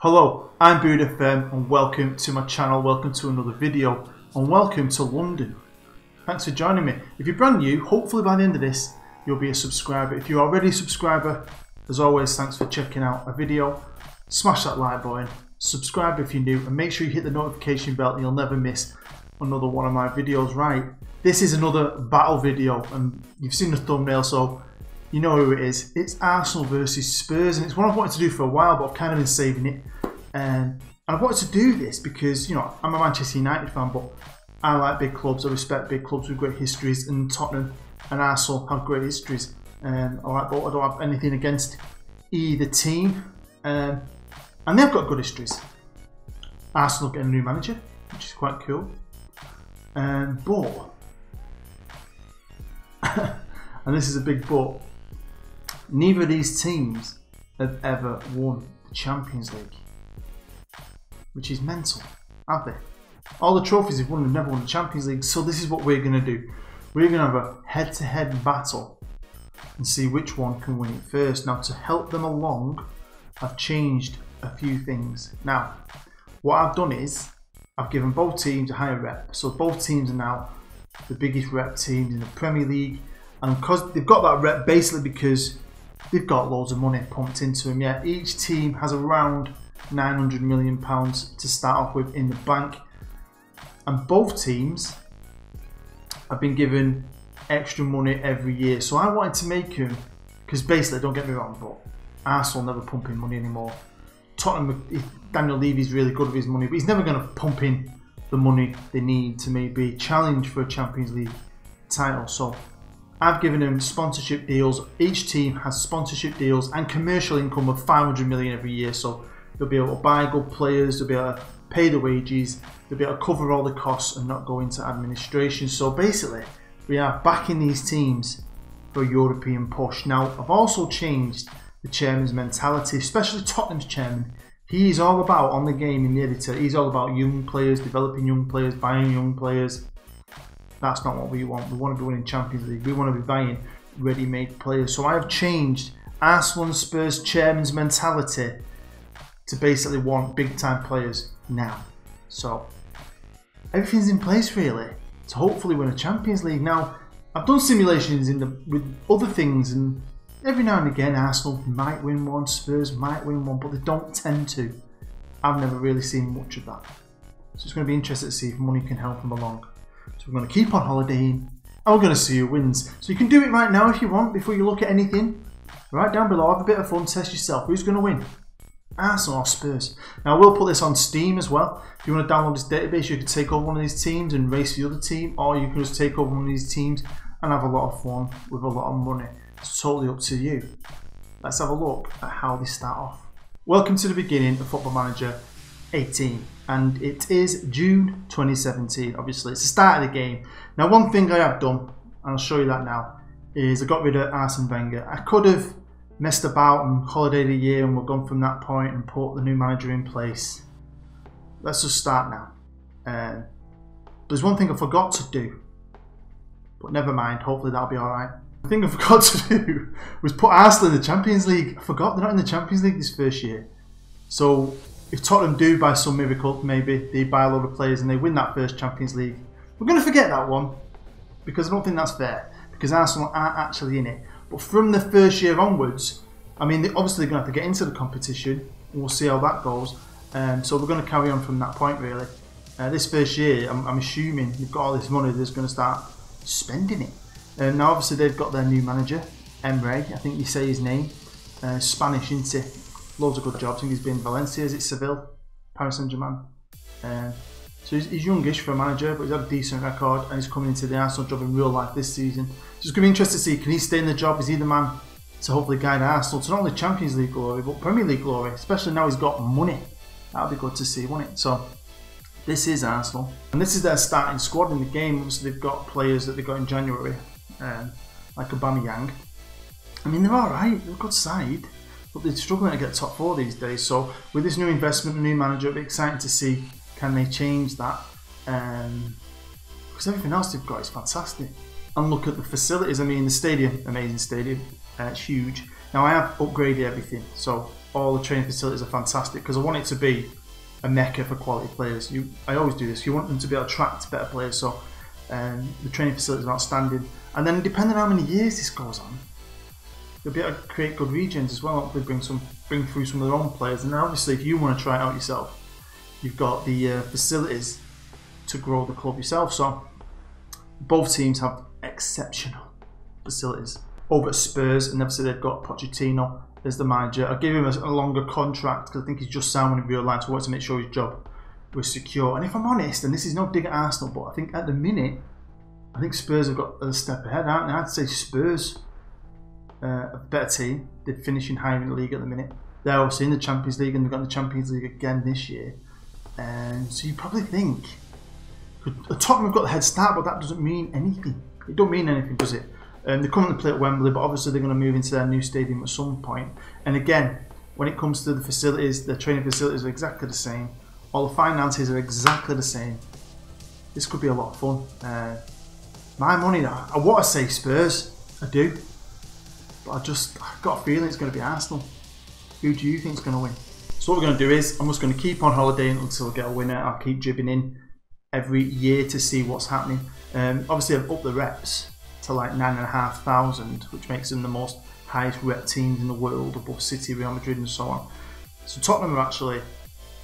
Hello, I'm FM18 and welcome to my channel, welcome to another video and welcome to London. Thanks for joining me. If you're brand new, hopefully by the end of this you'll be a subscriber. If you're already a subscriber, as always, thanks for checking out a video. Smash that like button, subscribe if you're new, and make sure you hit the notification bell and you'll never miss another one of my videos. Right, this is another battle video and you've seen the thumbnail, so you know who it is. It's Arsenal versus Spurs, and it's what I've wanted to do for a while, but I've kind of been saving it. And I've wanted to do this because, you know, I'm a Manchester United fan, but I like big clubs. I respect big clubs with great histories, and Tottenham and Arsenal have great histories. Alright, but I don't have anything against either team, and they've got good histories. Arsenal getting a new manager, which is quite cool. But, and this is a big but, neither of these teams have ever won the Champions League, which is mental, have they? All the trophies they've won, they've never won the Champions League. So this is what we're going to do. We're going to have a head-to-head battle and see which one can win it first. Now, to help them along, I've changed a few things. Now, what I've done is I've given both teams a higher rep. So both teams are now the biggest rep teams in the Premier League. And because they've got that rep basically because they've got loads of money pumped into them. Yeah, each team has around £900 million to start off with in the bank, and both teams have been given extra money every year. So I wanted to make them, because basically, don't get me wrong, but Arsenal never pump in money anymore. Tottenham, Daniel Levy's really good with his money, but he's never going to pump in the money they need to maybe challenge for a Champions League title. So I've given them sponsorship deals. Each team has sponsorship deals and commercial income of £500 million every year. So they'll be able to buy good players, they'll be able to pay the wages, they'll be able to cover all the costs and not go into administration. So basically, we are backing these teams for a European push. Now, I've also changed the chairman's mentality, especially Tottenham's chairman. He's all about, on the game in the editor, he's all about young players, developing young players, buying young players. That's not what we want. We want to be winning Champions League. We want to be buying ready-made players. So I have changed Arsenal and Spurs chairman's mentality to basically want big-time players now. So everything's in place really to hopefully win a Champions League. Now, I've done simulations with other things, and every now and again Arsenal might win one, Spurs might win one, but they don't tend to. I've never really seen much of that. So it's going to be interesting to see if money can help them along. So we're going to keep on holidaying, and we're going to see who wins. So you can do it right now if you want, before you look at anything. Right down below, have a bit of fun, test yourself. Who's going to win? Arsenal or Spurs? Now, we'll put this on Steam as well. If you want to download this database, you can take over one of these teams and race the other team, or you can just take over one of these teams and have a lot of fun with a lot of money. It's totally up to you. Let's have a look at how they start off. Welcome to the beginning of Football Manager 18, and it is June 2017. Obviously, it's the start of the game. Now, one thing I have done, and I'll show you that now, is I got rid of Arsene Wenger. I could have messed about and holidayed a year and we're gone from that point and put the new manager in place. Let's just start now. There's one thing I forgot to do, but never mind, hopefully that'll be alright. The thing I forgot to do was put Arsenal in the Champions League. I forgot they're not in the Champions League this first year. So if Tottenham do by some miracle, maybe they buy a lot of players and they win that first Champions League, we're going to forget that one, because I don't think that's fair, because Arsenal aren't actually in it. But from the first year onwards, I mean, obviously they're going to have to get into the competition, and we'll see how that goes. So we're going to carry on from that point, really. This first year, I'm assuming they've got all this money, they're just going to start spending it. Now, obviously, they've got their new manager, Emre, I think you say his name. Spanish, isn't he? Loads of good jobs. I think he's been in Valencia, is it Seville? Paris Saint-Germain. So he's youngish for a manager, but he's had a decent record, and he's coming into the Arsenal job in real life this season. So it's going to be interesting to see, can he stay in the job? Is he the man to hopefully guide Arsenal to not only Champions League glory, but Premier League glory, especially now he's got money? That'll be good to see, won't it? So this is Arsenal, and this is their starting squad in the game. Obviously, they've got players that they got in January, like Aubameyang. I mean, they're alright, they're a good side, but they're struggling to get top four these days. So with this new investment, a new manager, it'll be exciting to see, can they change that? Because everything else they've got is fantastic. And look at the facilities. I mean, the stadium, amazing stadium. It's huge. Now I have upgraded everything, so all the training facilities are fantastic because I want it to be a mecca for quality players. I always do this. You want them to be able to attract better players, so the training facilities are outstanding. And then depending on how many years this goes on, you'll be able to create good regions as well. Hopefully bring through some of their own players. And then obviously if you want to try it out yourself, you've got the facilities to grow the club yourself. So both teams have exceptional facilities. Over at Spurs, and obviously they've got Pochettino as the manager. I'll give him a longer contract because I think he's just signed one in real life, so I want to make sure his job was secure. And if I'm honest, and this is no dig at Arsenal, but I think at the minute, I think Spurs have got a step ahead, aren't they? I'd say Spurs a better team. They're finishing higher in the league at the minute. They're obviously in the Champions League, and they've got the Champions League again this year. So you probably think Tottenham have got the head start, but that doesn't mean anything. It don't mean anything, does it? They currently play at Wembley, but obviously they're going to move into their new stadium at some point. And again, when it comes to the facilities, the training facilities are exactly the same. All the finances are exactly the same. This could be a lot of fun. My money, I want to say Spurs, I do. But I've got a feeling it's going to be Arsenal. Who do you think is going to win? So what we're going to do is, I'm just going to keep on holiday until I get a winner. I'll keep jibbing in every year to see what's happening. Obviously I've upped the reps to like 9,500, which makes them the most highest rep teams in the world, above City, Real Madrid and so on. So Tottenham are actually,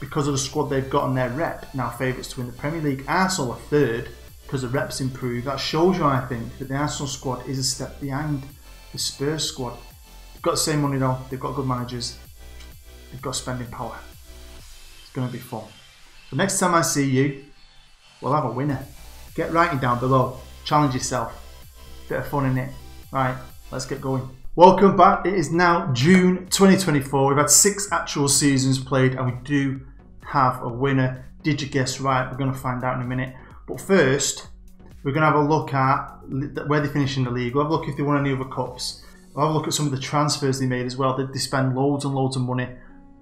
because of the squad they've got on their rep, now favourites to win the Premier League. Arsenal are third because the reps improved. That shows you, I think, that the Arsenal squad is a step behind the Spurs squad. They've got the same money though, they've got good managers, they've got spending power. It's going to be fun. So next time I see you, we'll have a winner. Get writing down below, challenge yourself. Bit of fun in it. Right, let's get going. Welcome back. It is now June 2024. We've had 6 actual seasons played and we do have a winner. Did you guess right? We're going to find out in a minute. But first, we're going to have a look at where they finish in the league. We'll have a look if they won any other cups. We'll have a look at some of the transfers they made as well. They spend loads and loads of money.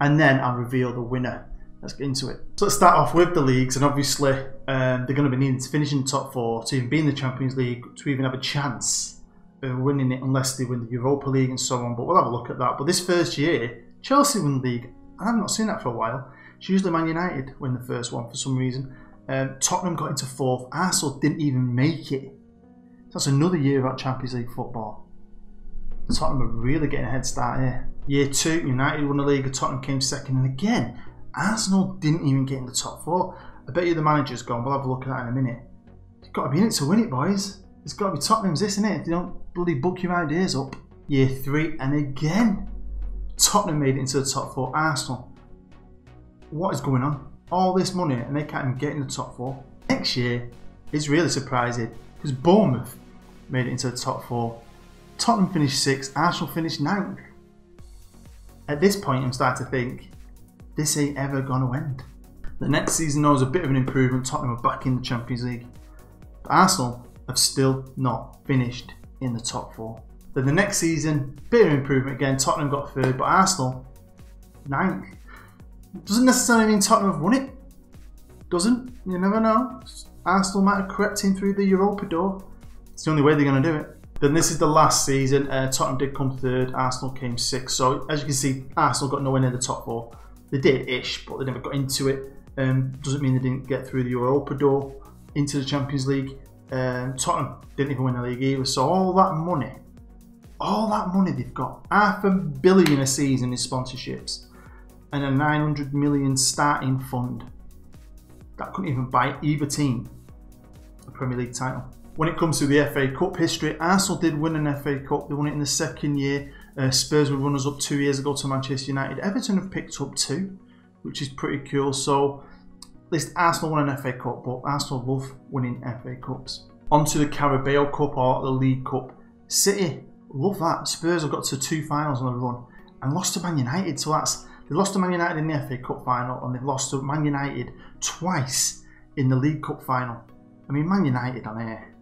And then I'll reveal the winner. Let's get into it. So let's start off with the leagues, and obviously they're going to be needing to finish in the top 4 to even be in the Champions League, to even have a chance of winning it unless they win the Europa League and so on, but we'll have a look at that. But this first year, Chelsea won the league. I've not seen that for a while. It's usually Man United win the first one for some reason. Tottenham got into 4th. Arsenal didn't even make it. That's another year without Champions League football. Tottenham are really getting a head start here. Year 2, United won the league and Tottenham came 2nd, and again, Arsenal didn't even get in the top 4. I bet you the manager's gone. We'll have a look at that in a minute. You've got to be in it to win it, boys. It's got to be Tottenham's this, isn't it? If you don't bloody book your ideas up. Year 3, and again, Tottenham made it into the top 4. Arsenal. What is going on? All this money and they can't even get in the top 4. Next year is really surprising because Bournemouth made it into the top 4. Tottenham finished 6th. Arsenal finished 9th. At this point, I'm starting to think, this ain't ever going to end. The next season though was a bit of an improvement. Tottenham are back in the Champions League. But Arsenal have still not finished in the top 4. Then the next season, bit of improvement again. Tottenham got 3rd, but Arsenal 9th. Doesn't necessarily mean Tottenham have won it. Doesn't. You never know. Arsenal might have crept in through the Europa door. It's the only way they're going to do it. Then this is the last season. Tottenham did come 3rd. Arsenal came 6th. So as you can see, Arsenal got nowhere near the top 4. They did-ish, but they never got into it. Doesn't mean they didn't get through the Europa door into the Champions League. Tottenham didn't even win the league either. So all that money they've got, $500 million a season in sponsorships, and a 900 million starting fund. That couldn't even buy either team a Premier League title. When it comes to the FA Cup history, Arsenal did win an FA Cup. They won it in the 2nd year. Spurs were runners up 2 years ago to Manchester United. Everton have picked up 2, which is pretty cool. So at least Arsenal won an FA Cup, but Arsenal love winning FA Cups. On to the Carabao Cup or the League Cup. City, love that. Spurs have got to 2 finals on a run and lost to Man United. So they lost to Man United in the FA Cup final and they've lost to Man United twice in the League Cup final. I mean, Man United on air,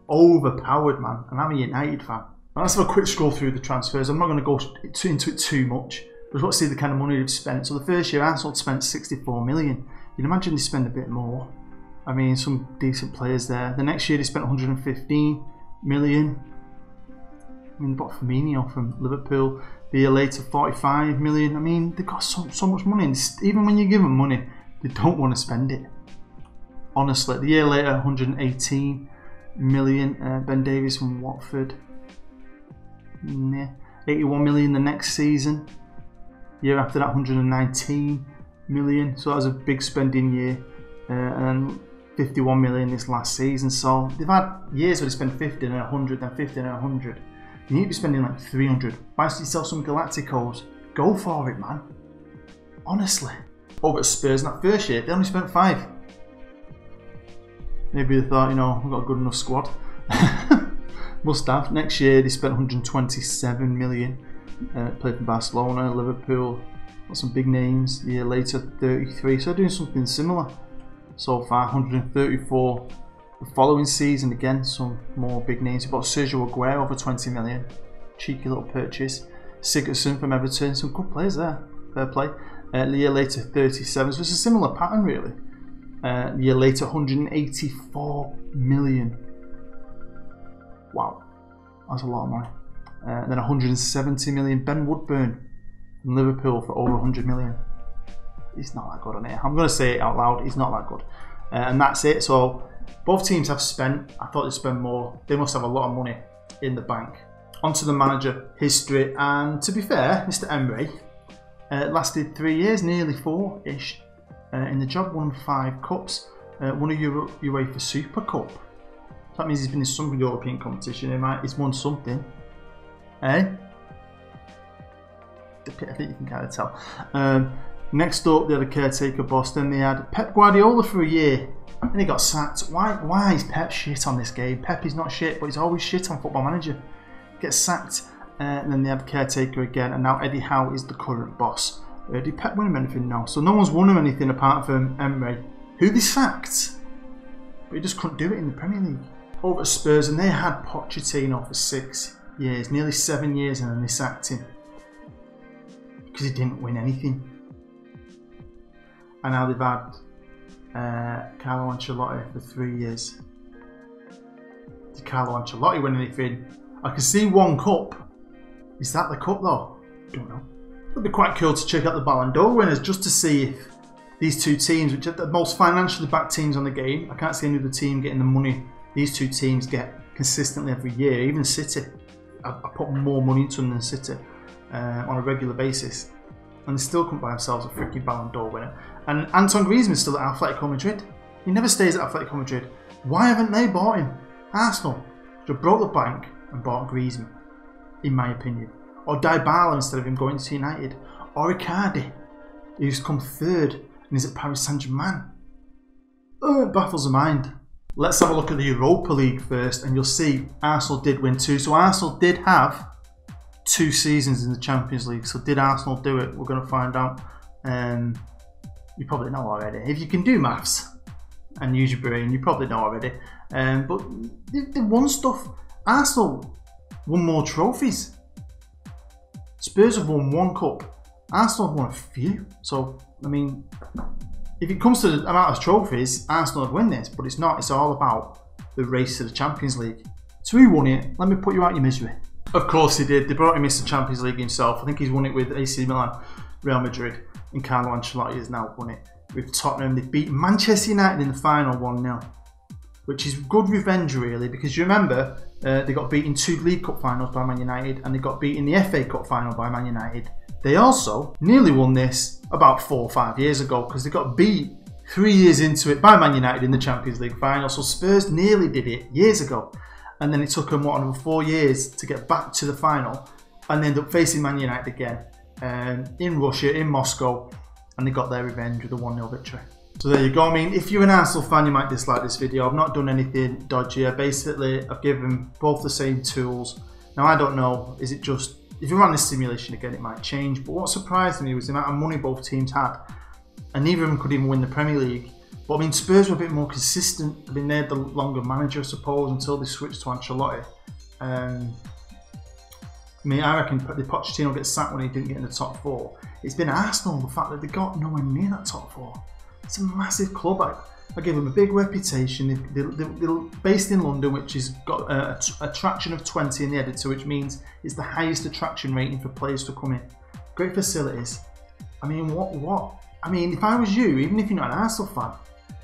overpowered, man, and I'm a United fan. Now, let's have a quick scroll through the transfers. I'm not going to go into it too much. But let's see the kind of money they've spent. So the first year, Arsenal spent 64 million. You'd imagine they spend a bit more. I mean, some decent players there. The next year, they spent 115 million. I mean, they bought Firmino from Liverpool. The year later, 45 million. I mean, they've got so much money. And even when you give them money, they don't want to spend it. Honestly, the year later, 118 million. Ben Davies from Watford. Yeah. 81 million the next season. Year after that, 119 million. So that was a big spending year. And 51 million this last season. So they've had years where they spend 50 and 100, then 50 and 100. You need to be spending like 300. Why don't you sell some Galacticos? Go for it, man. Honestly. Over at Spurs in that first year, they only spent 5. Maybe they thought, you know, we've got a good enough squad. Must have. Next year, they spent 127 million. Played for Barcelona, Liverpool. Got some big names. The year later, 33. So they're doing something similar so far. 134. The following season, again, some more big names. He bought Sergio Aguero for 20 million. Cheeky little purchase. Sigurdsson from Everton. Some good players there. Fair play. The year later, 37. So it's a similar pattern, really. The year later, 184 million. Wow. That's a lot of money. Then 170 million. Ben Woodburn from Liverpool for over 100 million. He's not that good on it. I'm going to say it out loud. He's not that good. And that's it. So both teams have spent. I thought they'd spend more. They must have a lot of money in the bank. Onto the manager history. And to be fair, Mr. Emery lasted 3 years, nearly 4-ish. In the job, won 5 cups. Won a UEFA Super Cup. So that means he's been in some European competition. He's won something. Eh? I think you can kind of tell. Next up, they had a caretaker boss. Then they had Pep Guardiola for a year. And he got sacked. Why is Pep shit on this game? Pep is not shit, but he's always shit on Football Manager. Gets sacked. And then they have caretaker again. And now Eddie Howe is the current boss. Did Pep win him anything? No. So no one's won him anything apart from Emery, who they sacked. But he just couldn't do it in the Premier League. Over at Spurs, and they had Pochettino for 6 years, nearly 7 years, and then they sacked him. Because he didn't win anything. And now they've had Carlo Ancelotti for 3 years. Did Carlo Ancelotti win anything? I can see 1 cup. Is that the cup though? Don't know. It'd be quite cool to check out the Ballon d'Or winners just to see if these two teams, which are the most financially backed teams on the game, I can't see any other team getting the money these two teams get consistently every year. Even City, I put more money into them than City on a regular basis, and they still couldn't buy themselves a freaking Ballon d'Or winner. And Antoine Griezmann's still at Atletico Madrid. He never stays at Atletico Madrid. Why haven't they bought him? Arsenal should have broke the bank and bought Griezmann, in my opinion. Or Dybala instead of him going to United. Or Icardi, who's come 3rd and is at Paris Saint-Germain. It baffles the mind. Let's have a look at the Europa League first, and you'll see Arsenal did win 2. So Arsenal did have 2 seasons in the Champions League. So did Arsenal do it? We're going to find out. You probably know already. If you can do maths and use your brain, you probably know already. But they won stuff. Arsenal won more trophies. Spurs have won 1 cup. Arsenal have won a few. So, I mean, if it comes to the amount of trophies, Arsenal would win this, but it's not. It's all about the race to the Champions League. So who won it? Let me put you out your misery. Of course he did. They brought him into the Champions League himself. I think he's won it with AC Milan, Real Madrid, and Carlo Ancelotti has now won it with Tottenham. They've beaten Manchester United in the final 1-0, which is good revenge really, because you remember they got beaten 2 League Cup finals by Man United, and they got beaten the FA Cup final by Man United. They also nearly won this about 4 or 5 years ago, because they got beat 3 years into it by Man United in the Champions League final. So Spurs nearly did it years ago, and then it took them another 4 years to get back to the final, and they ended up facing Man United again in Russia, in Moscow, and they got their revenge with a 1-0 victory. So there you go. I mean, if you're an Arsenal fan, you might dislike this video. I've not done anything dodgy. Basically, I've given both the same tools. Now, I don't know, is it just, if you run this simulation again, it might change. But what surprised me was the amount of money both teams had. And neither of them could even win the Premier League. But I mean, Spurs were a bit more consistent. I mean, they had the longer manager, I suppose, until they switched to Ancelotti. I mean, I reckon the Pochettino gets sacked when he didn't get in the top 4. It's been Arsenal, the fact that they got nowhere near that top 4. It's a massive club. I give them a big reputation. They're based in London, which has got an attraction of 20 in the editor, which means it's the highest attraction rating for players to come in. Great facilities. I mean, what? I mean, if I was you, even if you're not an Arsenal fan,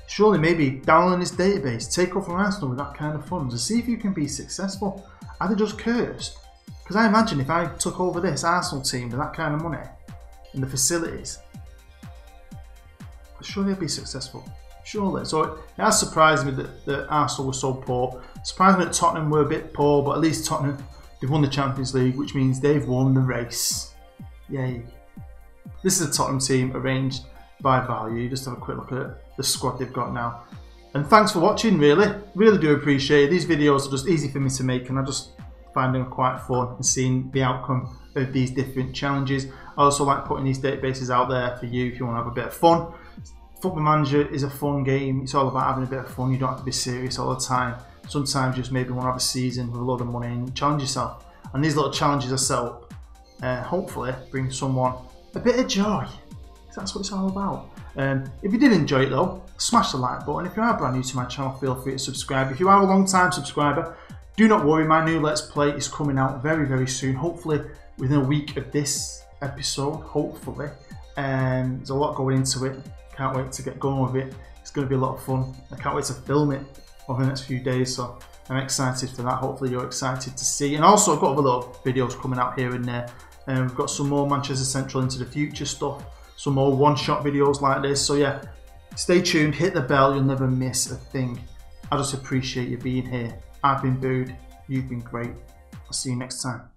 surely maybe download this database, take off from Arsenal with that kind of funds and see if you can be successful. Are they just cursed? Because I imagine if I took over this Arsenal team with that kind of money and the facilities, surely I'd be successful. Surely. So it has surprised me that Arsenal were so poor. Surprised me that Tottenham were a bit poor, but at least Tottenham, they've won the Champions League, which means they've won the race. Yay. This is a Tottenham team arranged by value. Just have a quick look at the squad they've got now. And thanks for watching, really do appreciate it. These videos are just easy for me to make and I just find them quite fun and seeing the outcome of these different challenges. I also like putting these databases out there for you if you want to have a bit of fun. Football Manager is a fun game. It's all about having a bit of fun. You don't have to be serious all the time. Sometimes you just maybe want to have a season with a lot of money and challenge yourself. And these little challenges are set up, hopefully bring someone a bit of joy. That's what it's all about. If you did enjoy it though, smash the like button. If you are brand new to my channel, feel free to subscribe. If you are a long time subscriber, do not worry, my new Let's Play is coming out very, very soon. Hopefully within a week of this episode, hopefully. There's a lot going into it. Can't wait to get going with it. It's going to be a lot of fun. I can't wait to film it over the next few days, so I'm excited for that. Hopefully you're excited to see. And also I've got other little videos coming out here and there. We've got some more Manchester Central into the future stuff. Some more one-shot videos like this. So yeah, stay tuned, hit the bell, you'll never miss a thing. I just appreciate you being here. I've been Booed, you've been great. I'll see you next time.